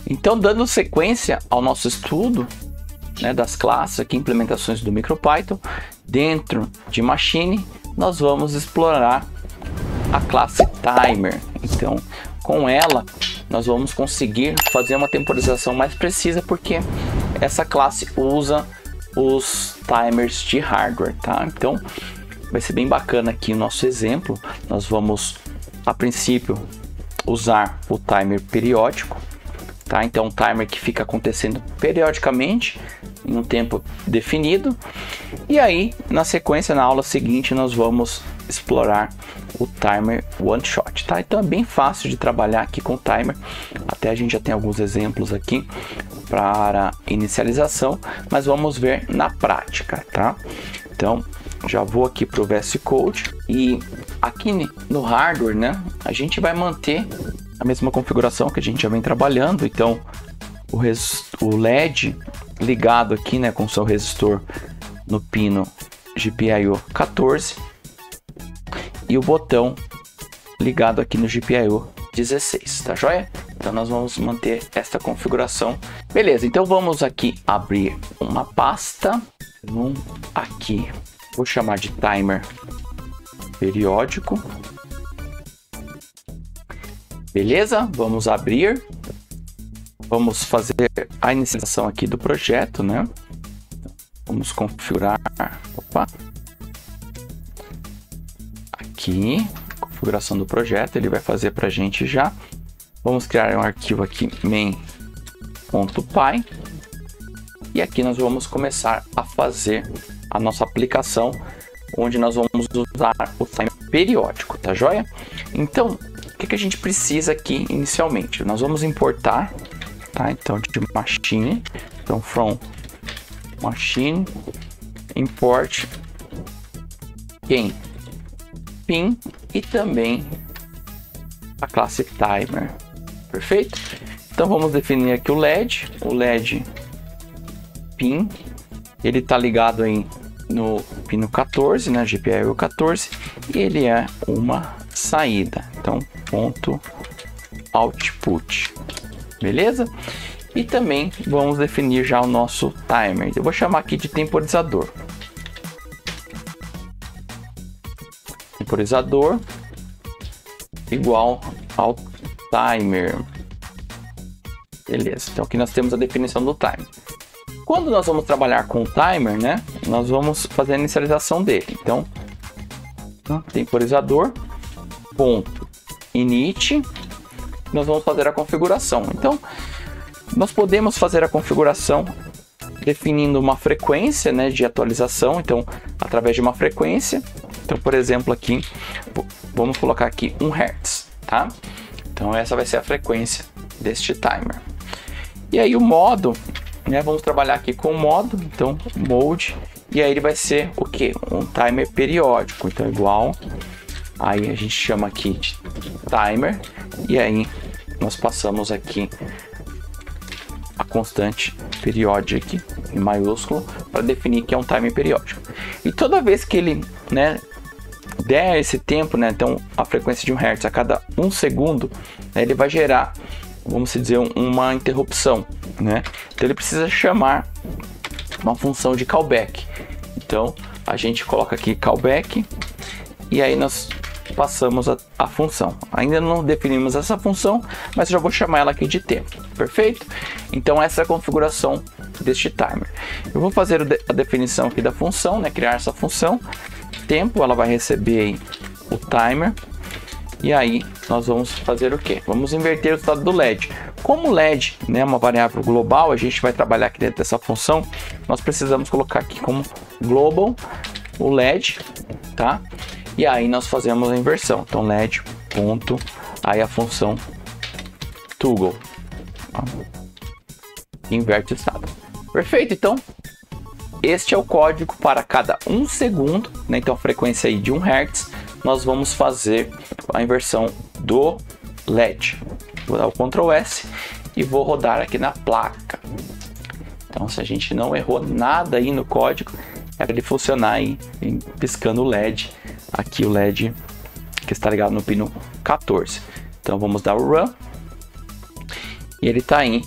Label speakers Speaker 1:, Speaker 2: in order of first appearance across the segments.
Speaker 1: Então, dando sequência ao nosso estudo, né, das classes aqui, implementações do MicroPython, dentro de Machine, nós vamos explorar a classe Timer. Então, com ela, nós vamos conseguir fazer uma temporização mais precisa, porque essa classe usa os timers de hardware, tá? Então, vai ser bem bacana aqui o nosso exemplo. Nós vamos, a princípio, usar o timer periódico, tá? Então, um timer que fica acontecendo periodicamente, em um tempo definido. E aí, na sequência, na aula seguinte, nós vamos explorar o timer one shot, tá? Então é bem fácil de trabalhar aqui com o timer. Até a gente já tem alguns exemplos aqui para inicialização, mas vamos ver na prática, tá? Então já vou aqui para o VS Code e aqui no hardware, né, a gente vai manter a mesma configuração que a gente já vem trabalhando. Então o LED ligado aqui, né, com seu resistor no pino GPIO 14 e o botão ligado aqui no GPIO 16, tá joia? Então nós vamos manter esta configuração. Beleza, então vamos aqui abrir uma pasta. Aqui vou chamar de timer periódico. Beleza, vamos abrir. Vamos fazer a inicialização aqui do projeto, né? Vamos configurar. Opa! Aqui, configuração do projeto, ele vai fazer para a gente já. Vamos criar um arquivo aqui, main.py. E aqui nós vamos começar a fazer a nossa aplicação, onde nós vamos usar o timer periódico, tá joia? Então, o que a gente precisa aqui inicialmente? Nós vamos importar, tá? Então, de machine, então from machine, import quem? Pin e também a classe timer, perfeito? Então vamos definir aqui o LED pin, ele está ligado aí no pino 14, né, GPIO 14, e ele é uma saída, então ponto output, beleza? E também vamos definir já o nosso timer, eu vou chamar aqui de temporizador. Temporizador igual ao timer. Beleza, então aqui nós temos a definição do timer. Quando nós vamos trabalhar com o timer, né, nós vamos fazer a inicialização dele. Então, temporizador ponto init, nós vamos fazer a configuração. Então, nós podemos fazer a configuração definindo uma frequência, né, de atualização. Então, através de uma frequência. Então, por exemplo, aqui, vamos colocar aqui 1 Hz, tá? Então, essa vai ser a frequência deste timer. E aí, o modo, né? Vamos trabalhar aqui com o modo, então, mode, e aí ele vai ser o que? Um timer periódico, então, igual, aí a gente chama aqui de timer, e aí nós passamos aqui a constante periódica em maiúsculo para definir que é um timer periódico. E toda vez que ele, né, der esse tempo, né, então a frequência de 1 Hz a cada 1 segundo, né, ele vai gerar, vamos dizer, uma interrupção, né? Então ele precisa chamar uma função de callback. Então a gente coloca aqui callback e aí nós passamos a função. Ainda não definimos essa função, mas já vou chamar ela aqui de tempo, perfeito? Então essa é a configuração deste timer. Eu vou fazer a definição aqui da função, né? Criar essa função tempo, ela vai receber aí o timer e aí nós vamos fazer o que? Vamos inverter o estado do LED. Como o LED, né, é uma variável global, a gente vai trabalhar aqui dentro dessa função, nós precisamos colocar aqui como global o LED, tá? E aí nós fazemos a inversão. Então LED ponto, aí a função toggle, tá? Inverte o estado. Perfeito, então este é o código para cada 1 segundo, né? Então a frequência aí de 1 Hz, nós vamos fazer a inversão do LED. Vou dar o Ctrl S e vou rodar aqui na placa. Então se a gente não errou nada aí no código, é para ele funcionar aí, piscando o LED, aqui o LED que está ligado no pino 14. Então vamos dar o Run. e ele tá aí,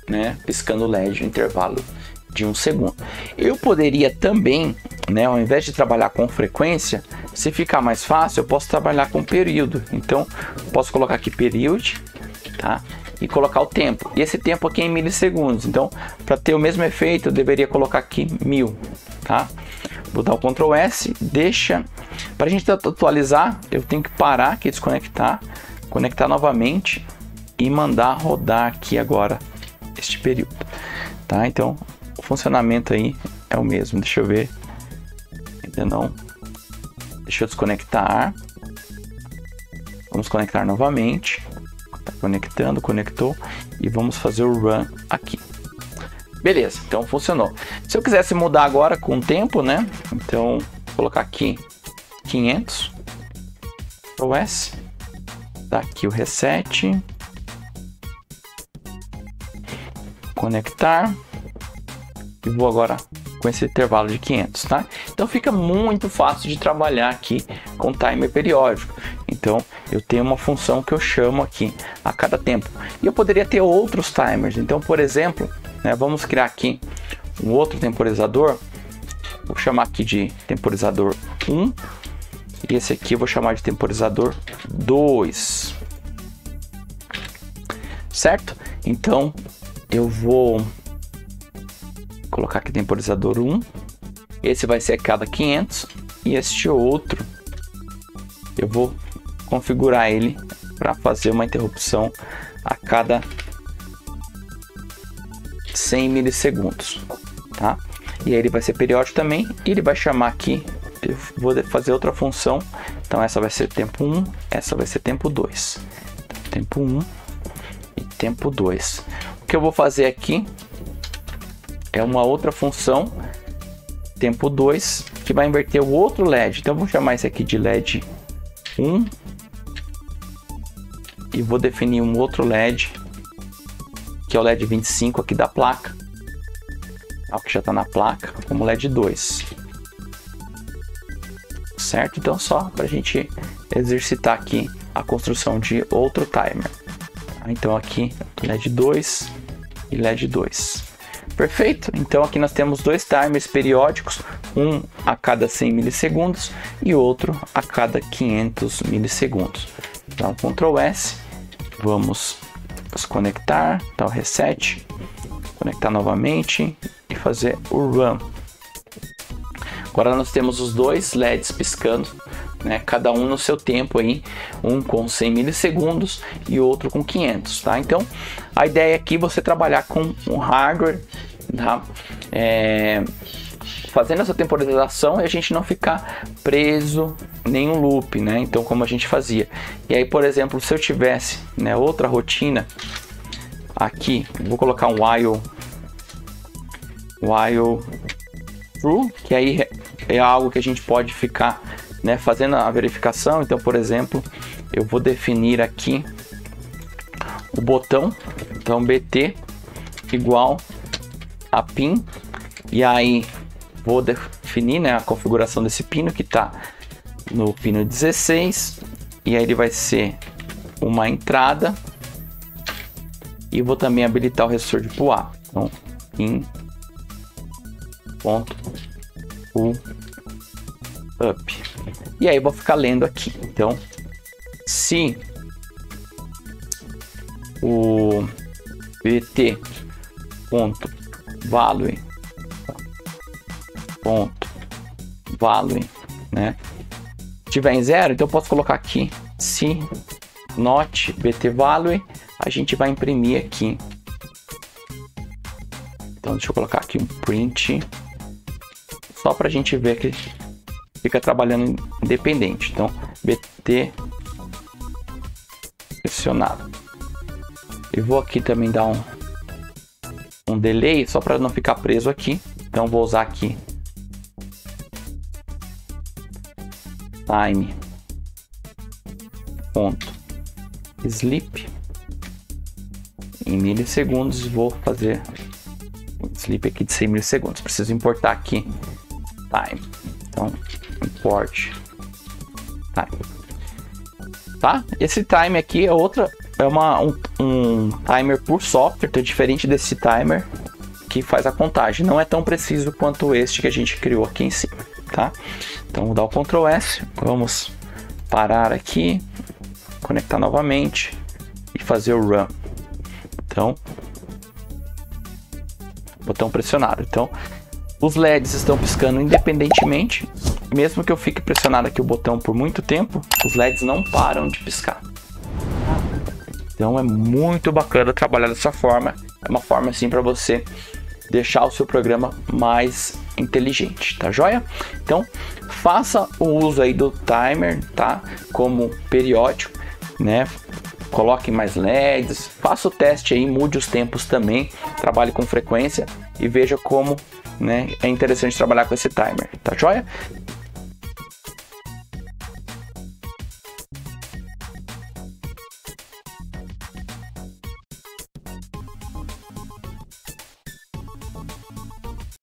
Speaker 1: né, piscando o LED no intervalo de 1 segundo. Eu poderia também, né, ao invés de trabalhar com frequência, se ficar mais fácil, eu posso trabalhar com período. Então, posso colocar aqui period, tá? E colocar o tempo. E esse tempo aqui é em milissegundos. Então, para ter o mesmo efeito, eu deveria colocar aqui 1000, tá? Vou dar o Ctrl S, deixa. Para a gente atualizar, eu tenho que parar aqui, desconectar, conectar novamente e mandar rodar aqui agora este período, tá? Então, o funcionamento aí é o mesmo. Deixa eu ver. Ainda não. Deixa eu desconectar. Vamos conectar novamente. Tá conectando, conectou. E vamos fazer o run aqui. Beleza, então funcionou. Se eu quisesse mudar agora com o tempo, né? Então, vou colocar aqui 500. Ctrl S. Dá aqui o reset. Conectar. E vou agora com esse intervalo de 500, tá? Então fica muito fácil de trabalhar aqui com timer periódico. Então eu tenho uma função que eu chamo aqui a cada tempo. E eu poderia ter outros timers. Então, por exemplo, né, vamos criar aqui um outro temporizador. Vou chamar aqui de temporizador 1. E esse aqui eu vou chamar de temporizador 2. Certo? Então eu vou colocar aqui temporizador 1. Esse vai ser a cada 500. E este outro eu vou configurar ele para fazer uma interrupção a cada 100 milissegundos, tá? E aí ele vai ser periódico também. E ele vai chamar aqui, eu vou fazer outra função. Então essa vai ser tempo 1, essa vai ser tempo 2. Então, tempo 1 e tempo 2. O que eu vou fazer aqui é uma outra função, tempo 2, que vai inverter o outro LED. Então eu vou chamar esse aqui de LED 1 e vou definir um outro LED, que é o LED 25 aqui da placa, que já está na placa, como LED 2. Certo? Então só para a gente exercitar aqui a construção de outro timer. Então aqui LED 2 e LED 2. Perfeito? Então aqui nós temos dois timers periódicos, um a cada 100 milissegundos e outro a cada 500 milissegundos. Então Ctrl S, vamos desconectar, dar o reset, conectar novamente e fazer o run. Agora nós temos os dois LEDs piscando, né, cada um no seu tempo aí, um com 100 milissegundos e outro com 500, tá? Então a ideia aqui é você trabalhar com um hardware, tá? Fazendo essa temporização e a gente não ficar preso em nenhum loop, né? Então como a gente fazia. E aí, por exemplo, se eu tivesse, né, outra rotina aqui, vou colocar um while true, que aí é algo que a gente pode ficar, né, fazendo a verificação. Então, por exemplo, eu vou definir aqui o botão, então BT igual a pin, e aí vou definir, né, a configuração desse pino que está no pino 16, e aí ele vai ser uma entrada, e vou também habilitar o resistor de pull up. Então, pin ponto pull up. E aí vou ficar lendo aqui. Então, se o bt ponto value né, tiver em 0, então eu posso colocar aqui se not bt value, a gente vai imprimir aqui. Então deixa eu colocar aqui um print, só para a gente ver que fica trabalhando independente. Então bt selecionado. E vou aqui também dar um delay, só para não ficar preso aqui. Então vou usar aqui time ponto sleep em milissegundos. Vou fazer um sleep aqui de 100 milissegundos. Preciso importar aqui time. Então import time. Tá? Esse time aqui é outra um timer por software, então é diferente desse timer que faz a contagem. Não é tão preciso quanto este que a gente criou aqui em cima, tá? Então vou dar o Ctrl S, vamos parar aqui, conectar novamente e fazer o Run. Então, botão pressionado. Então, os LEDs estão piscando independentemente. Mesmo que eu fique pressionado aqui o botão por muito tempo, os LEDs não param de piscar. Então é muito bacana trabalhar dessa forma. É uma forma assim para você deixar o seu programa mais inteligente, tá joia? Então faça o uso aí do timer, tá? Como periódico, né? Coloque mais LEDs, faça o teste aí, mude os tempos também, trabalhe com frequência e veja como, né, é interessante trabalhar com esse timer, tá joia?